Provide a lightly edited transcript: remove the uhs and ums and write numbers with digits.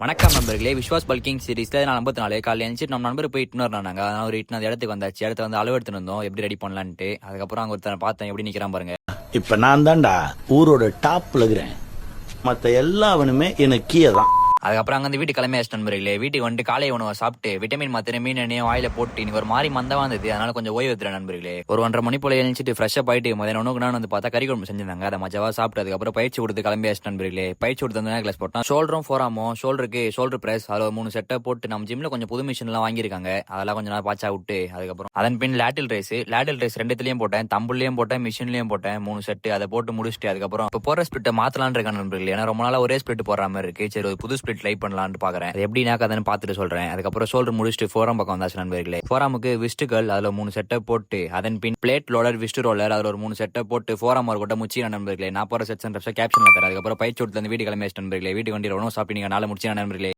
வணக்கம் நண்பர்களே. விஸ்வாஸ் பல்கிங் சீரிஸ்ல நான் 54 காலையில் எழுந்துச்சு நம்ம நண்பர் போய் இட்டுன்னு நாங்க அதனால ஒரு இட்டு இடத்துக்கு வந்தாச்சு. இடத்த வந்து அளவு எடுத்துன்னு இருந்தோம் எப்படி ரெடி பண்ணலான்ட்டு. அதுக்கப்புறம் அங்க ஒருத்தர் பார்த்தேன் எப்படி நிக்கிறான் பாருங்க. இப்ப நான் தான்டா ஊரோட டாப்ல இருக்கிறேன். மத்த எல்லாவனுமே எனக்கு கீழே தான். அதுக்கப்புறம் அங்க வீட்டு கிளம்பியாச்சு நண்பர்களே. வீட்டுக்கு வந்துட்டு காலை உணவை சாப்பிட்டு விட்டமின் மாத்திரை மீன் எண்ணெய் வாயில போட்டு இன்னைக்கு ஒரு மாதிரி மந்தமா இருந்தது. அதனால கொஞ்சம் ஓய்வு எடுத்துறேன் நண்பர்களே. ஒரு 1:30 மணி போல எழுந்துட்டு ஃப்ரெஷ்ஷா போயிட்டு மதியம் உணவுக்கு நான் வந்து பார்த்தா கறி குழம்பு செஞ்சிருந்தாங்க. அதை மஜாவா சாப்பிட்டு அதுக்கப்புறம் பயிற்சி கொடுத்து கிளம்பியாச்சு நண்பர்களே. பயிற்சி கொடுத்து கிளாஸ் போட்டோம். ஷோல்டரும் ஃபோராமோ ஷோல்டர் பிரஸ் அதில் 3 செட்டை போட்டு நம்ம ஜிம்ல கொஞ்சம் புது மிஷின் எல்லாம் வாங்கியிருக்காங்க. அதெல்லாம் கொஞ்சம் நாள் பாச்சா விட்டு அதுக்கப்புறம் அதன் பின் லேட்டில் ரைஸ் ரெண்டுத்துலயும் போட்டேன். தம்புலையும் போட்டேன் மிஷின்லயும் போட்டேன் 3 செட்டு. அதை போட்டு முடிச்சுட்டு அதுக்கப்புறம் இப்போ போற ஸ்பிரிட்டை மாத்தலான்னு இருக்கான் நண்பர்களே. ஏன்னா ரொம்ப நாளா ஒரே ஸ்பிரிட் போடுற மாதிரி இருக்கு. சரி ஒரு புது ஸ்பிரிட் ட்ரை பண்ணலான்னு பாக்குறேன். அது எப்படின்னா கதைன்னு பார்த்துட்டு சொல்றேன். அதுக்கப்புறம் ஷோல்டர் முடிச்சுட்டு ஃபோராம் பக்கம் வந்தாச்சு நண்பர்களே. ஃபோராமுக்கு விஸ்டுகள் அதுல 3 செட்டை போட்டு அதன் பின் பிளேட் லோலர் விஸ்ட் ரோலர் அதுல ஒரு 3 செட்டை போட்டு ஃபோராம் ஒரு கொட்ட முச்சியா நண்பர்களே. நான் போற செட்ஸ் கேப்ஷன்ல தரேன். அதுக்கப்புறம் பயிற்சி கொடுத்து வீட்டு கிளம்பியாச்சு நண்பர்களே. வீட்டுக்கு வண்டி உணவு சாப்பிட்டு நாளை முடிச்சு நண்பர்களே.